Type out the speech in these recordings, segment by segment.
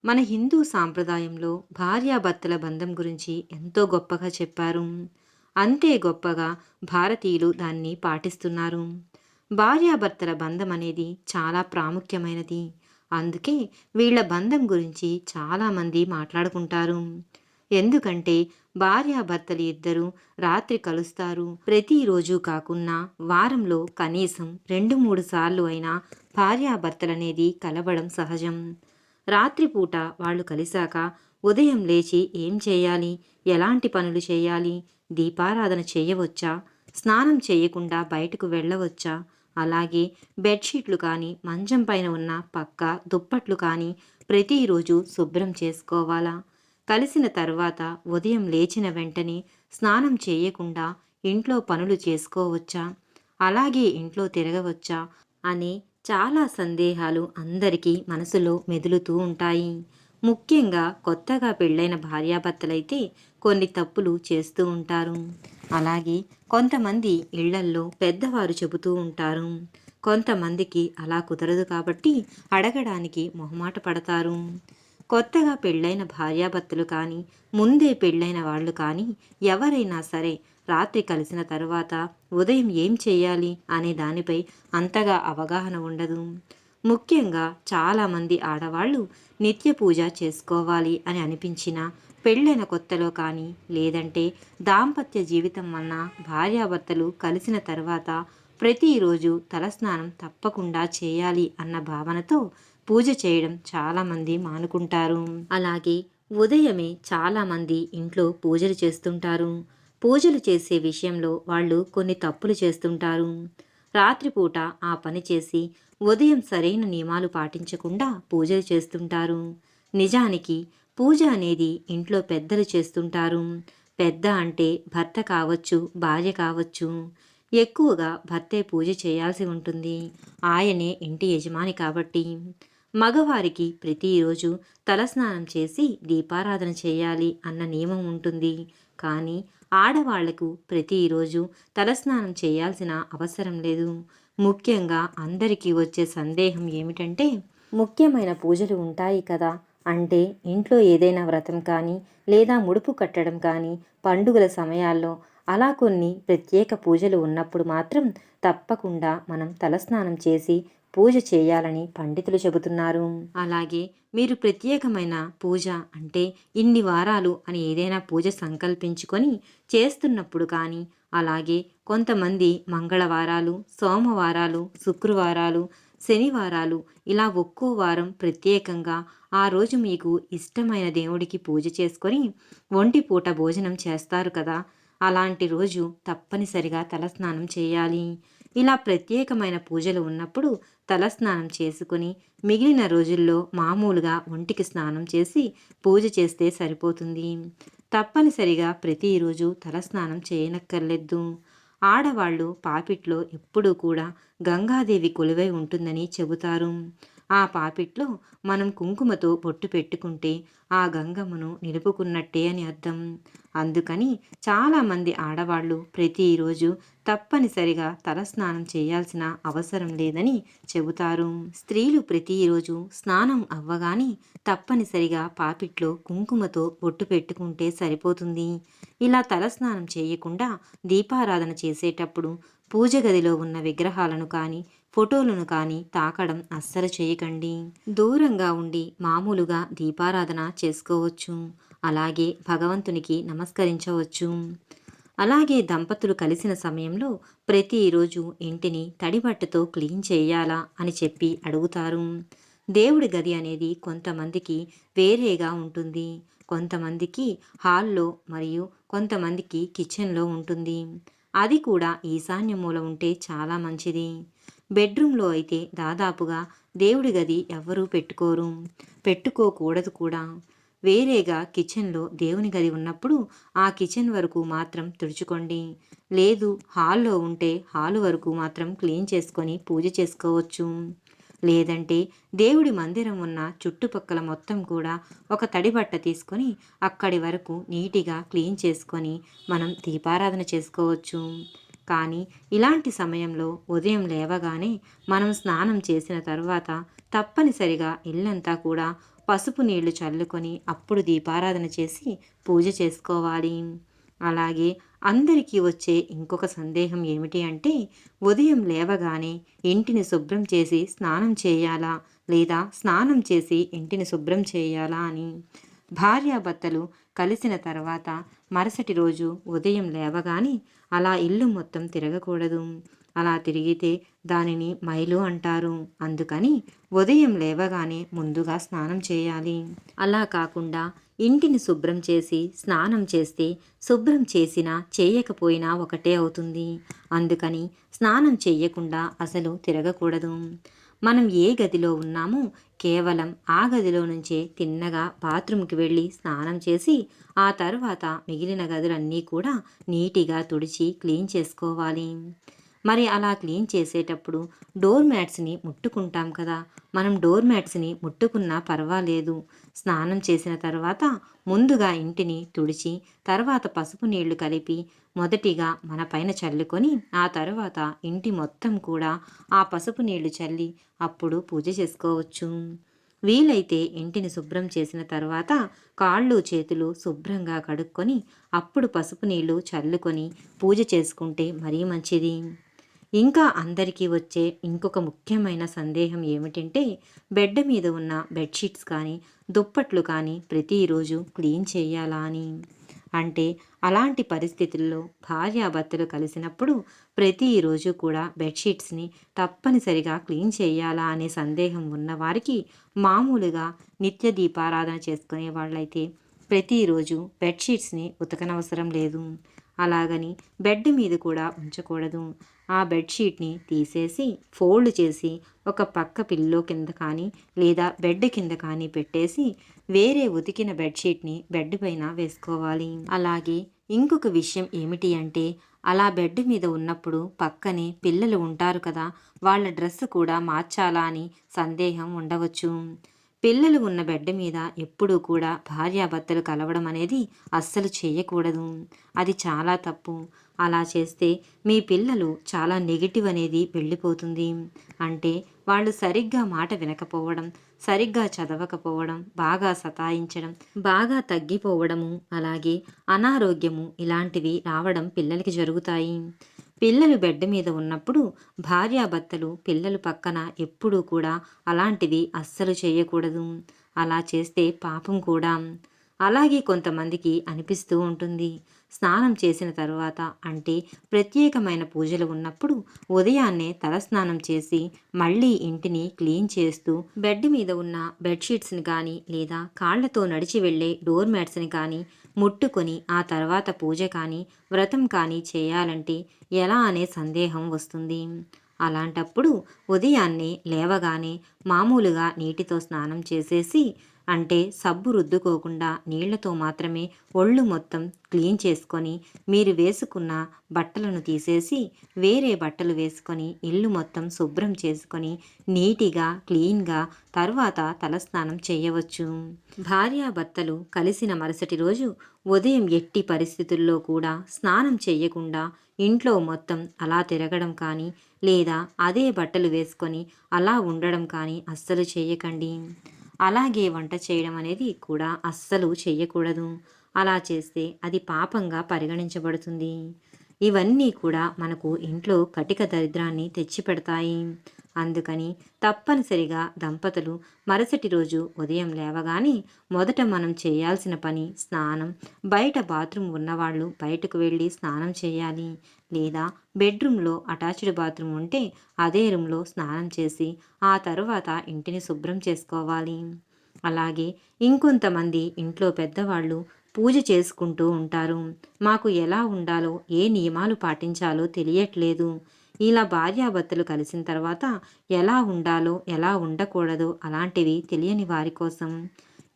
మన హిందూ సాంప్రదాయంలో భార్యాభర్తల బంధం గురించి ఎంతో గొప్పగా చెప్పారు. అంతే గొప్పగా భారతీయులు దాన్ని పాటిస్తున్నారు. భార్యాభర్తల బంధం అనేది చాలా ప్రాముఖ్యమైనది. అందుకే వీళ్ళ బంధం గురించి చాలామంది మాట్లాడుకుంటారు. ఎందుకంటే భార్యాభర్తలు ఇద్దరు రాత్రి కలుస్తారు. ప్రతిరోజు కాకున్నా వారంలో కనీసం 2-3 సార్లు అయినా భార్యాభర్తలనేది కలవడం సహజం. రాత్రిపూట వాళ్ళు కలిశాక ఉదయం లేచి ఏం చేయాలి, ఎలాంటి పనులు చేయాలి, దీపారాధన చేయవచ్చా, స్నానం చేయకుండా బయటకు వెళ్ళవచ్చా, అలాగే బెడ్షీట్లు కానీ మంచం పైన ఉన్న పక్క దుప్పట్లు కానీ ప్రతిరోజు శుభ్రం చేసుకోవాలా, కలిసిన తర్వాత ఉదయం లేచిన వెంటనే స్నానం చేయకుండా ఇంట్లో పనులు చేసుకోవచ్చా, అలాగే ఇంట్లో తిరగవచ్చా అనే చాలా సందేహాలు అందరికీ మనసులో మెదులుతూ ఉంటాయి. ముఖ్యంగా కొత్తగా పెళ్ళైన భార్యాభర్తలైతే కొన్ని తప్పులు చేస్తూ ఉంటారు. అలాగే కొంతమంది ఇళ్లల్లో పెద్దవారు చెబుతూ ఉంటారు. కొంతమందికి అలా కుదరదు కాబట్టి అడగడానికి మొహమాట పడతారు. కొత్తగా పెళ్ళైన భార్యాభర్తలు కానీ, ముందే పెళ్ళైన వాళ్ళు కానీ ఎవరైనా సరే రాత్రి కలిసిన తర్వాత ఉదయం ఏం చేయాలి అనే దానిపై అంతగా అవగాహన ఉండదు. ముఖ్యంగా చాలామంది ఆడవాళ్ళు నిత్య పూజ చేసుకోవాలి అని అనిపించిన పెళ్ళైన కొత్తలో కానీ, లేదంటే దాంపత్య జీవితం వలన భార్యాభర్తలు కలిసిన తర్వాత ప్రతిరోజు తలస్నానం తప్పకుండా చేయాలి అన్న భావనతో పూజ చేయడం చాలామంది మానుకుంటారు. అలాగే ఉదయమే చాలామంది ఇంట్లో పూజలు చేస్తుంటారు. పూజలు చేసే విషయంలో వాళ్ళు కొన్ని తప్పులు చేస్తుంటారు. రాత్రిపూట ఆ పని చేసి ఉదయం సరైన నియమాలు పాటించకుండా పూజలు చేస్తుంటారు. నిజానికి పూజ అనేది ఇంట్లో పెద్దలు చేస్తుంటారు. పెద్ద అంటే భర్త కావచ్చు, భార్య కావచ్చు. ఎక్కువగా భర్తే పూజ చేయాల్సి ఉంటుంది. ఆయనే ఇంటి యజమాని కాబట్టి. మగవారికి ప్రతిరోజు తలస్నానం చేసి దీపారాధన చేయాలి అన్న నియమం ఉంటుంది. కానీ ఆడవాళ్లకు ప్రతిరోజు తలస్నానం చేయాల్సిన అవసరం లేదు. ముఖ్యంగా అందరికీ వచ్చే సందేహం ఏమిటంటే, ముఖ్యమైన పూజలు ఉంటాయి కదా, అంటే ఇంట్లో ఏదైనా వ్రతం కానీ, లేదా ముడుపు కట్టడం కానీ, పండుగల సమయాల్లో అలా కొన్ని ప్రత్యేక పూజలు ఉన్నప్పుడు మాత్రం తప్పకుండా మనం తలస్నానం చేసి పూజ చేయాలని పండితులు చెబుతున్నారు. అలాగే మీరు ప్రత్యేకమైన పూజ అంటే ఇన్ని వారాలు అని ఏదైనా పూజ సంకల్పించుకొని చేస్తున్నప్పుడు కానీ, అలాగే కొంతమంది మంగళవారాలు, సోమవారాలు, శుక్రవారాలు, శనివారాలు ఇలా ఒక్కో వారం ప్రత్యేకంగా ఆ రోజు మీకు ఇష్టమైన దేవుడికి పూజ చేసుకొని ఒంటి పూట భోజనం చేస్తారు కదా, అలాంటి రోజు తప్పనిసరిగా తలస్నానం చేయాలి. ఇలా ప్రత్యేకమైన పూజలు ఉన్నప్పుడు తలస్నానం చేసుకుని మిగిలిన రోజుల్లో మామూలుగా ఒంటికి స్నానం చేసి పూజ చేస్తే సరిపోతుంది. తప్పనిసరిగా ప్రతిరోజు తలస్నానం చేయనక్కర్లేదు. ఆడవాళ్ళు పాపిట్లో ఎప్పుడూ కూడా గంగాదేవి కొలువై ఉంటుందని చెబుతారు. ఆ పాపిట్లో మనం కుంకుమతో బొట్టు పెట్టుకుంటే ఆ గంగమ్మను నిలుపుకున్నట్టే అని అర్థం. అందుకని చాలామంది ఆడవాళ్ళు ప్రతిరోజు తప్పనిసరిగా తలస్నానం చేయాల్సిన అవసరం లేదని చెబుతారు. స్త్రీలు ప్రతిరోజు స్నానం అవ్వగానే తప్పనిసరిగా పాపిట్లో కుంకుమతో బొట్టు పెట్టుకుంటే సరిపోతుంది. ఇలా తలస్నానం చేయకుండా దీపారాధన చేసేటప్పుడు పూజ గదిలో ఉన్న విగ్రహాలను కానీ, ఫోటోలను కానీ తాకడం అస్సలు చేయకండి. దూరంగా ఉండి మామూలుగా దీపారాధన చేసుకోవచ్చు. అలాగే భగవంతునికి నమస్కరించవచ్చు. అలాగే దంపతులు కలిసిన సమయంలో ప్రతిరోజు ఇంటిని తడిబట్టతో క్లీన్ చేయాలా అని చెప్పి అడుగుతారు. దేవుడి గది అనేది కొంతమందికి వేరేగా ఉంటుంది. కొంతమందికి హాల్లో మరియు కొంతమందికి కిచెన్లో ఉంటుంది. అది కూడా ఈశాన్య మూల ఉంటే చాలా మంచిది. బెడ్రూమ్లో అయితే దాదాపుగా దేవుడి గది ఎవ్వరూ పెట్టుకోకూడదు కూడా. వేరేగా కిచెన్లో దేవుని గది ఉన్నప్పుడు ఆ కిచెన్ వరకు మాత్రం తుడుచుకోండి. లేదు హాల్లో ఉంటే హాలు వరకు మాత్రం క్లీన్ చేసుకొని పూజ చేసుకోవచ్చు. లేదంటే దేవుడి మందిరం ఉన్న చుట్టుపక్కల మొత్తం కూడా ఒక తడి బట్ట తీసుకొని అక్కడి వరకు నీటిగా క్లీన్ చేసుకొని మనం దీపారాధన చేసుకోవచ్చు. కానీ ఇలాంటి సమయంలో ఉదయం లేవగానే మనం స్నానం చేసిన తర్వాత తప్పనిసరిగా ఇల్లంతా కూడా పసుపు నీళ్లు చల్లుకొని అప్పుడు దీపారాధన చేసి పూజ చేసుకోవాలి. అలాగే అందరికీ వచ్చే ఇంకొక సందేహం ఏమిటి అంటే, ఉదయం లేవగానే ఇంటిని శుభ్రం చేసి స్నానం చేయాలా, లేదా స్నానం చేసి ఇంటిని శుభ్రం చేయాలా అని. భార్యాభర్తలు కలిసిన తర్వాత మరుసటి రోజు ఉదయం లేవగానే అలా ఇల్లు మొత్తం తిరగకూడదు. అలా తిరిగితే దానిని మైలు అంటారు. అందుకని ఉదయం లేవగానే ముందుగా స్నానం చేయాలి. అలా కాకుండా ఇంటిని శుభ్రం చేసి స్నానం చేస్తే శుభ్రం చేసినా చేయకపోయినా ఒకటే అవుతుంది. అందుకని స్నానం చెయ్యకుండా అసలు తిరగకూడదు. మనం ఏ గదిలో ఉన్నామో కేవలం ఆ గదిలో నుంచే తిన్నగా బాత్రూమ్కి వెళ్ళి స్నానం చేసి ఆ తర్వాత మిగిలిన గదులన్నీ కూడా నీటిగా తుడిచి క్లీన్ చేసుకోవాలి. మరి అలా క్లీన్ చేసేటప్పుడు డోర్ మ్యాట్స్ని ముట్టుకుంటాం కదా, మనం డోర్ మ్యాట్స్ని ముట్టుకున్నా పర్వాలేదు. స్నానం చేసిన తర్వాత ముందుగా ఇంటిని తుడిచి తర్వాత పసుపు నీళ్లు కలిపి మొదటిగా మన పైన చల్లుకొని ఆ తర్వాత ఇంటి మొత్తం కూడా ఆ పసుపు నీళ్లు చల్లి అప్పుడు పూజ చేసుకోవచ్చు. వీలైతే ఇంటిని శుభ్రం చేసిన తర్వాత కాళ్ళు చేతులు శుభ్రంగా కడుక్కొని అప్పుడు పసుపు నీళ్లు చల్లుకొని పూజ చేసుకుంటే మరీ మంచిది. ఇంకా అందరికీ వచ్చే ఇంకొక ముఖ్యమైన సందేహం ఏమిటంటే, బెడ్ మీద ఉన్న బెడ్షీట్స్ కానీ దుప్పట్లు కానీ ప్రతిరోజు క్లీన్ చేయాలా అని. అంటే అలాంటి పరిస్థితుల్లో భార్యాభర్తలు కలిసినప్పుడు ప్రతిరోజు కూడా బెడ్షీట్స్ని తప్పనిసరిగా క్లీన్ చేయాలా అనే సందేహం ఉన్నవారికి, మామూలుగా నిత్య దీపారాధన చేసుకునే వాళ్ళైతే ప్రతిరోజు బెడ్షీట్స్ని ఉతకనవసరం లేదు. అలాగని బెడ్ మీద కూడా ఉంచకూడదు. ఆ బెడ్షీట్ని తీసేసి ఫోల్డ్ చేసి ఒక పక్క పిల్లో కింద కానీ లేదా బెడ్ కింద కానీ పెట్టేసి వేరే ఉతికిన బెడ్షీట్ని బెడ్ పైన వేసుకోవాలి. అలాగే ఇంకొక విషయం ఏమిటి అంటే, అలా బెడ్ మీద ఉన్నప్పుడు పక్కనే పిల్లలు ఉంటారు కదా, వాళ్ళ డ్రెస్ కూడా మార్చాలా అని సందేహం ఉండవచ్చు. పిల్లలు ఉన్న బెడ్ మీద ఎప్పుడూ కూడా భార్యాభర్తలు కలవడం అనేది అస్సలు చేయకూడదు. అది చాలా తప్పు. అలా చేస్తే మీ పిల్లలు చాలా నెగిటివ్ అనేది వెళ్ళిపోతుంది. అంటే వాళ్ళు సరిగ్గా మాట వినకపోవడం, సరిగ్గా చదవకపోవడం, బాగా సతాయించడం, బాగా తగ్గిపోవడము, అలాగే అనారోగ్యము ఇలాంటివి రావడం పిల్లలకి జరుగుతాయి. పిల్లలు బెడ్ మీద ఉన్నప్పుడు భార్యాభర్తలు పిల్లలు పక్కన ఎప్పుడూ కూడా అలాంటివి అస్సలు చేయకూడదు. అలా చేస్తే పాపం కూడా. అలాగే కొంతమందికి అనిపిస్తూ ఉంటుంది, స్నానం చేసిన తరువాత అంటే ప్రత్యేకమైన పూజలు ఉన్నప్పుడు ఉదయాన్నే తలస్నానం చేసి మళ్ళీ ఇంటిని క్లీన్ చేస్తూ బెడ్ మీద ఉన్న బెడ్షీట్స్ని కానీ లేదా కాళ్లతో నడిచి వెళ్ళే డోర్ మ్యాట్స్ని కానీ ముట్టుకొని ఆ తర్వాత పూజ కానీ వ్రతం కానీ చేయాలంటే ఎలా అనే సందేహం వస్తుంది. అలాంటప్పుడు ఉదయాన్నే లేవగానే మామూలుగా నీటితో స్నానం చేసేసి, అంటే సబ్బు రుద్దుకోకుండా నీళ్లతో మాత్రమే ఒళ్ళు మొత్తం క్లీన్ చేసుకొని మీరు వేసుకున్న బట్టలను తీసేసి వేరే బట్టలు వేసుకొని ఇల్లు మొత్తం శుభ్రం చేసుకొని నీటిగా క్లీన్గా తర్వాత తలస్నానం చేయవచ్చు. భార్యాభర్తలు కలిసిన మరుసటి రోజు ఉదయం ఎట్టి పరిస్థితుల్లో కూడా స్నానం చేయకుండా ఇంట్లో మొత్తం అలా తిరగడం కానీ లేదా అదే బట్టలు వేసుకొని అలా ఉండడం కానీ అస్సలు చేయకండి. అలాగే వంట చేయడం అనేది కూడా అస్సలు చెయ్యకూడదు. అలా చేస్తే అది పాపంగా పరిగణించబడుతుంది. ఇవన్నీ కూడా మనకు ఇంట్లో కటిక దరిద్రాన్ని తెచ్చిపెడతాయి. అందుకని తప్పనిసరిగా దంపతులు మరుసటి రోజు ఉదయం లేవగానే మొదట మనం చేయాల్సిన పని స్నానం. బయట బాత్రూమ్ ఉన్నవాళ్ళు బయటకు వెళ్ళి స్నానం చేయాలి. లేదా బెడ్రూమ్లో అటాచ్డ్ బాత్రూమ్ ఉంటే అదే రూమ్లో స్నానం చేసి ఆ తరువాత ఇంటిని శుభ్రం చేసుకోవాలి. అలాగే ఇంకొంతమంది ఇంట్లో పెద్దవాళ్ళు పూజ చేసుకుంటూ ఉంటారు. మాకు ఎలా ఉండాలో, ఏ నియమాలు పాటించాలో తెలియట్లేదు. ఇలా భార్యాభర్తలు కలిసిన తర్వాత ఎలా ఉండాలో, ఎలా ఉండకూడదో అలాంటివి తెలియని వారి కోసం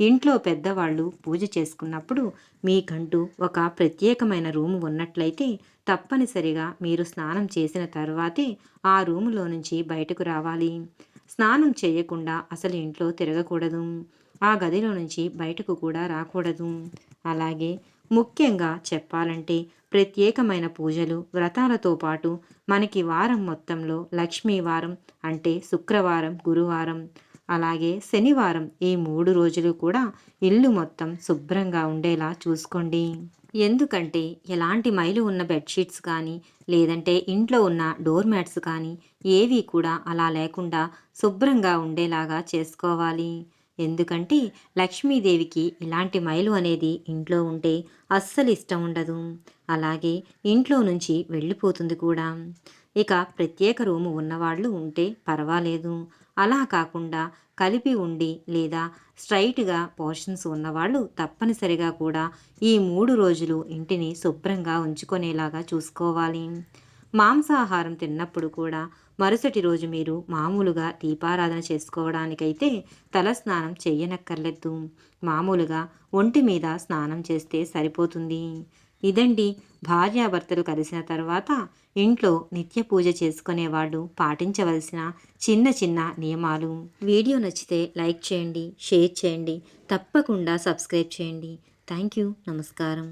ఇంట్లో పెద్దవాళ్ళు పూజ చేసుకున్నప్పుడు మీకంటూ ఒక ప్రత్యేకమైన రూము ఉన్నట్లయితే తప్పనిసరిగా మీరు స్నానం చేసిన తర్వాతే ఆ రూములో నుంచి బయటకు రావాలి. స్నానం చేయకుండా అసలు ఇంట్లో తిరగకూడదు. ఆ గదిలో నుంచి బయటకు కూడా రాకూడదు. అలాగే ముఖ్యంగా చెప్పాలంటే ప్రత్యేకమైన పూజలు, వ్రతాలతో పాటు మనకి వారం మొత్తంలో లక్ష్మీ వారం అంటే శుక్రవారం, గురువారం, అలాగే శనివారం ఈ 3 రోజులు కూడా ఇల్లు మొత్తం శుభ్రంగా ఉండేలా చూసుకోండి. ఎందుకంటే ఎలాంటి మైలు ఉన్న బెడ్‌షీట్స్ కానీ, లేదంటే ఇంట్లో ఉన్న డోర్ మ్యాట్స్ కానీ ఏవి కూడా అలా లేకుండా శుభ్రంగా ఉండేలాగా చేసుకోవాలి. ఎందుకంటే లక్ష్మీదేవికి ఇలాంటి మైలు అనేది ఇంట్లో ఉంటే అస్సలు ఇష్టం ఉండదు. అలాగే ఇంట్లో నుంచి వెళ్ళిపోతుంది కూడా. ఇక ప్రత్యేక రూము ఉన్నవాళ్ళు ఉంటే పర్వాలేదు. అలా కాకుండా కలిపి ఉండి లేదా స్ట్రైట్‌గా పోర్షన్స్ ఉన్నవాళ్ళు తప్పనిసరిగా కూడా ఈ 3 రోజులు ఇంటిని శుభ్రంగా ఉంచుకునేలాగా చూసుకోవాలి. మాంసాహారం తిన్నప్పుడు కూడా మరుసటి రోజు మీరు మామూలుగా దీపారాధన చేసుకోవడానికైతే తలస్నానం చెయ్యనక్కర్లేదు. మామూలుగా ఒంటి మీద స్నానం చేస్తే సరిపోతుంది. ఇదండి భార్యాభర్తలు కలిసిన తర్వాత ఇంట్లో నిత్య పూజ చేసుకునేవాళ్ళు పాటించవలసిన చిన్న చిన్న నియమాలు. వీడియో నచ్చితే లైక్ చేయండి, షేర్ చేయండి, తప్పకుండా సబ్స్క్రైబ్ చేయండి. Thank you. నమస్కారం.